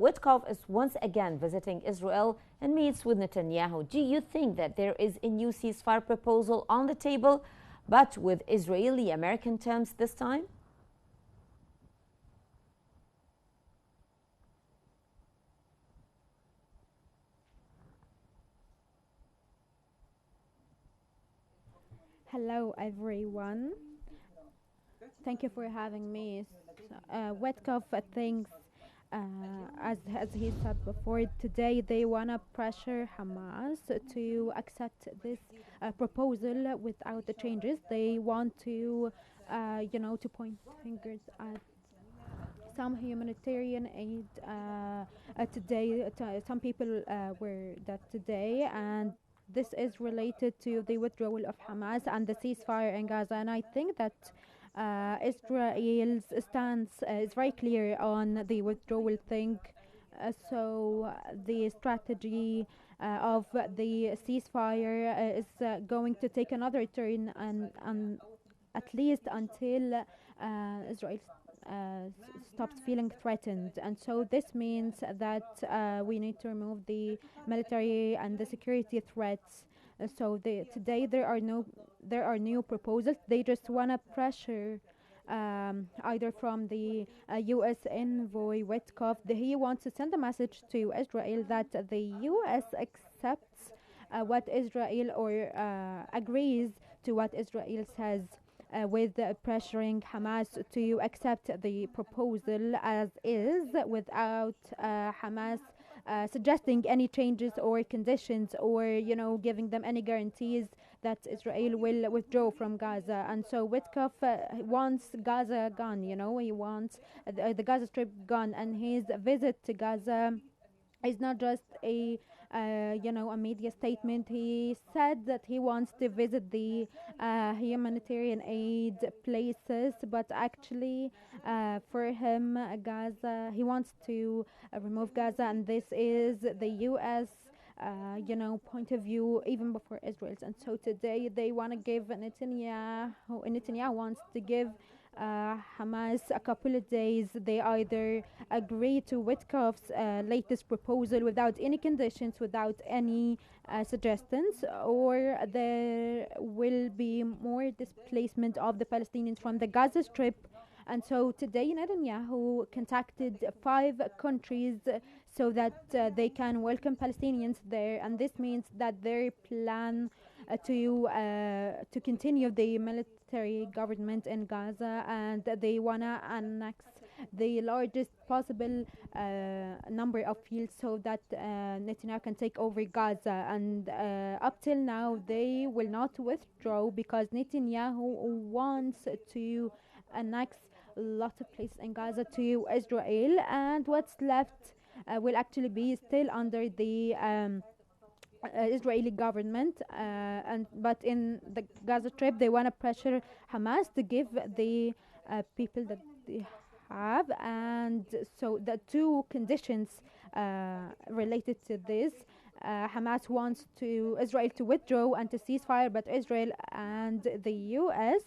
Witkoff is once again visiting Israel and meets with Netanyahu. Do you think that there is a new ceasefire proposal on the table, but with Israeli-American terms this time? Hello, everyone. Thank you for having me. Wetkoff thinks, as he said before, today they want to pressure Hamas to accept this proposal without the changes. They want to, to point fingers at some humanitarian aid today. Some people were that today, and this is related to the withdrawal of Hamas and the ceasefire in Gaza. And I think that Israel's stance is very clear on the withdrawal thing. The strategy of the ceasefire is going to take another turn, and at least until Israel stops feeling threatened. And so this means that we need to remove the military and the security threats. Today there are new proposals. They just want to pressure either from the U.S. envoy Witkoff. He wants to send a message to Israel that the U.S. accepts what Israel or agrees to what Israel says, with pressuring Hamas to accept the proposal as is, without Hamas suggesting any changes or conditions, or giving them any guarantees that Israel will withdraw from Gaza. And so Witkoff wants Gaza gone. He wants the Gaza Strip gone, and his visit to Gaza is not just a media statement. He said that he wants to visit the humanitarian aid places, but actually, for him, Gaza, he wants to remove Gaza, and this is the U.S. Point of view even before Israel's. And so today they want to give Netanyahu wants to give Hamas a couple of days. They either agree to Witkoff's latest proposal without any conditions, without any suggestions, or there will be more displacement of the Palestinians from the Gaza Strip. And so today Netanyahu contacted 5 countries so that they can welcome Palestinians there, and this means that their plan to continue the military government in Gaza, and they wanna annex the largest possible number of fields so that Netanyahu can take over Gaza. And up till now they will not withdraw because Netanyahu wants to annex lots of places in Gaza to Israel, and what's left will actually be still under the Israeli government, but in the Gaza Strip they want to pressure Hamas to give the people that they have. And so the 2 conditions related to this, Hamas wants Israel to withdraw and to cease fire, but Israel and the US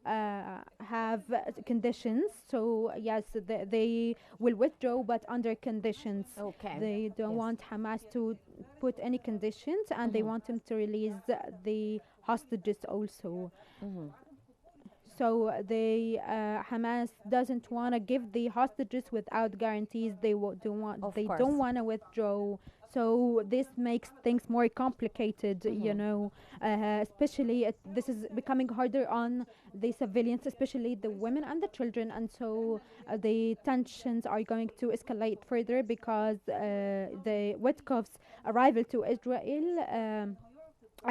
have conditions. So yes, they will withdraw, but under conditions. Okay. They don't Yes. want Hamas to put any conditions, and they want him to release the hostages also. Mhm. So Hamas doesn't want to give the hostages without guarantees. Of They course. don't want to withdraw. So this makes things more complicated, especially this is becoming harder on the civilians, especially the women and the children. And so the tensions are going to escalate further because the Witkoff's arrival to Israel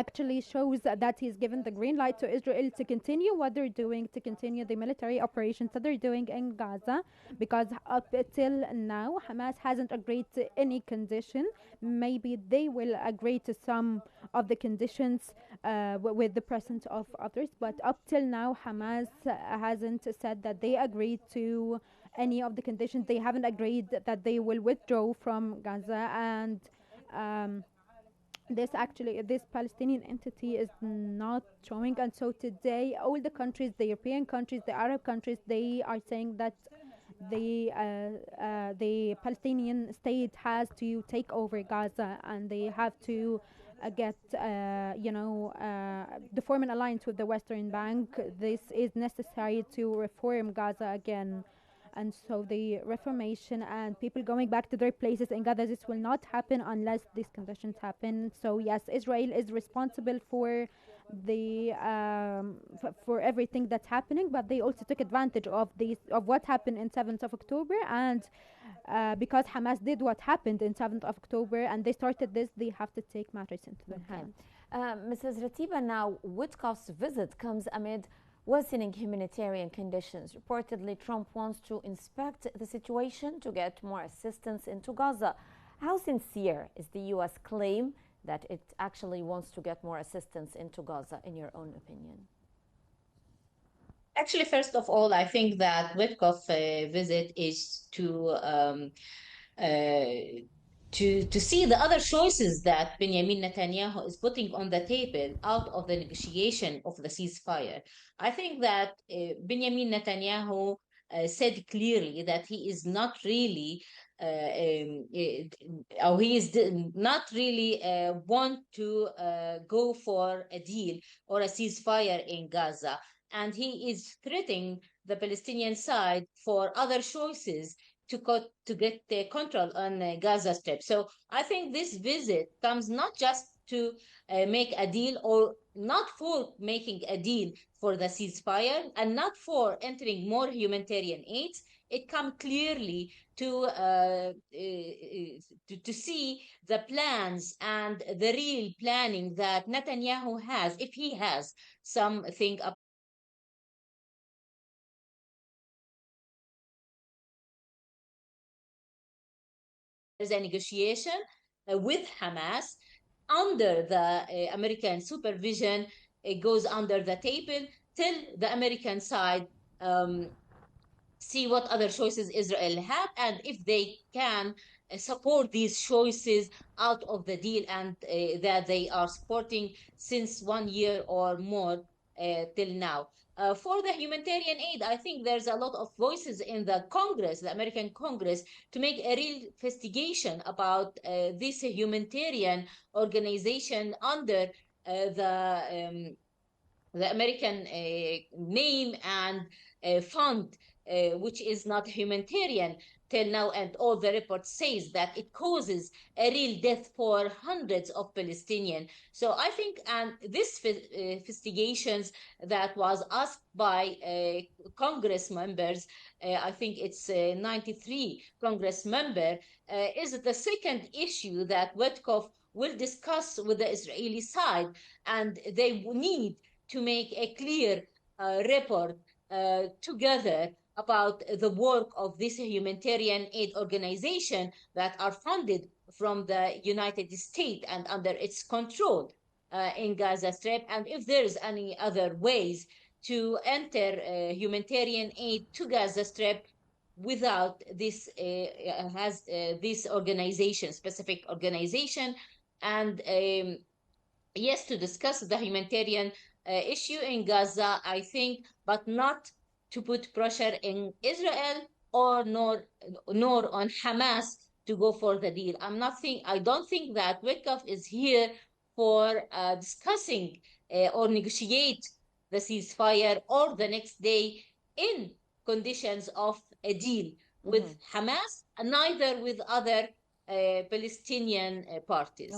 actually shows that he's given the green light to Israel to continue what they're doing, to continue the military operations that they're doing in Gaza, because up till now Hamas hasn't agreed to any condition. Maybe they will agree to some of the conditions with the presence of others, but up till now Hamas hasn't said that they agreed to any of the conditions. They haven't agreed that they will withdraw from Gaza, and this Palestinian entity is not showing. And so today all the countries, the European countries, the Arab countries, they are saying that the Palestinian state has to take over Gaza, and they have to get to form an alliance with the Western Bank. This is necessary to reform Gaza again. And so the reformation and people going back to their places in Gaza, this will not happen unless these conditions happen. So yes, Israel is responsible for the for everything that's happening, but they also took advantage of what happened in 7th of October, and because Hamas did what happened in 7th of October and they started this, they have to take matters into their hands. Mrs. Ratiba, now Witkoff's visit comes amid worsening humanitarian conditions. Reportedly, Trump wants to inspect the situation to get more assistance into Gaza. How sincere is the U.S. claim that it actually wants to get more assistance into Gaza, in your own opinion? Actually, first of all, I think that Witkoff visit is to see the other choices that Benjamin Netanyahu is putting on the table out of the negotiation of the ceasefire. I think that Benjamin Netanyahu said clearly that he is not really or he is not really want to go for a deal or a ceasefire in Gaza. And he is threatening the Palestinian side for other choices to get control on Gaza Strip. So I think this visit comes not just to make a deal, or not for making a deal for the ceasefire, and not for entering more humanitarian aid. It comes clearly to see the plans and the real planning that Netanyahu has, if he has something up. There's a negotiation with Hamas under the American supervision. It goes under the table till the American side see what other choices Israel have, and if they can support these choices out of the deal, and that they are supporting since 1 year or more till now. For the humanitarian aid, I think there's a lot of voices in the Congress, the American Congress, to make a real investigation about this humanitarian organization under the American name and fund, which is not humanitarian till now, and all the report says that it causes a real death for hundreds of Palestinians. So I think, and this investigations that was asked by Congress members, I think it's 93 Congress member, is the second issue that Witkoff will discuss with the Israeli side, and they need to make a clear report together about the work of this humanitarian aid organization that are funded from the United States and under its control in Gaza Strip, and if there's any other ways to enter humanitarian aid to Gaza Strip without this this organization, specific organization, and yes, to discuss the humanitarian issue in Gaza, I think, but not to put pressure in Israel or nor on Hamas to go for the deal. I don't think that Witkoff is here for discussing or negotiate the ceasefire or the next day in conditions of a deal with Hamas, and neither with other Palestinian parties.